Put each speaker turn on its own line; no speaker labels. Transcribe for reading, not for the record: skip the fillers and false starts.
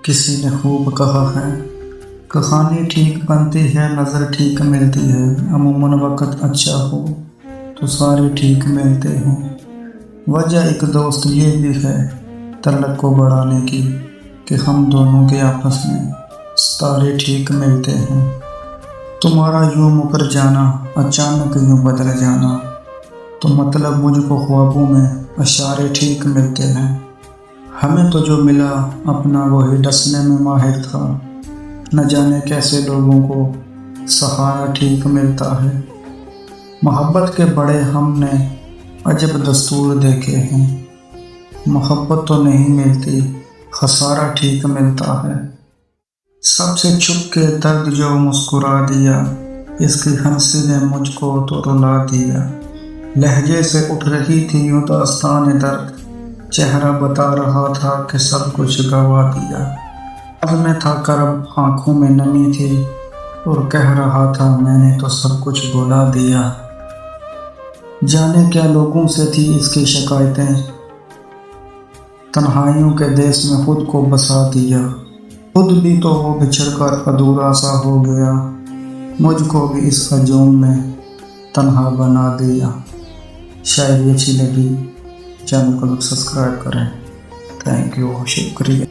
کسی نے خوب کہا ہے، کہانی ٹھیک بنتی ہے نظر ٹھیک ملتی ہے، عموماً وقت اچھا ہو تو سارے ٹھیک ملتے ہیں۔ وجہ ایک دوست یہ بھی ہے تعلق کو بڑھانے کی کہ ہم دونوں کے آپس میں ستارے ٹھیک ملتے ہیں۔ تمہارا یوں مکر جانا، اچانک یوں بدل جانا، تو مطلب مجھ کو خوابوں میں اشارے ٹھیک ملتے ہیں۔ ہمیں تو جو ملا اپنا وہی ڈسنے میں ماہر تھا، نہ جانے کیسے لوگوں کو سہارا ٹھیک ملتا ہے۔ محبت کے بڑے ہم نے عجب دستور دیکھے ہیں، محبت تو نہیں ملتی خسارہ ٹھیک ملتا ہے۔ سب سے چھپ کے درد جو مسکرا دیا، اس کی ہنسی نے مجھ کو تو رلا دیا۔ لہجے سے اٹھ رہی تھی یوں داستان درد، چہرہ بتا رہا تھا کہ سب کچھ گوا دیا۔ عزم تھا کرب آنکھوں میں نمی تھی، اور کہہ رہا تھا میں نے تو سب کچھ بھلا دیا۔ جانے کیا لوگوں سے تھی اس کی شکایتیں، تنہائیوں کے دیس میں خود کو بسا دیا۔ خود بھی تو وہ بچھڑ کر ادھورا سا ہو گیا، مجھ کو بھی اس ہجوم میں تنہا بنا دیا۔ شاید اچھی لگی، چینل کو سبسکرائب کریں۔ تھینک یو، شکریہ۔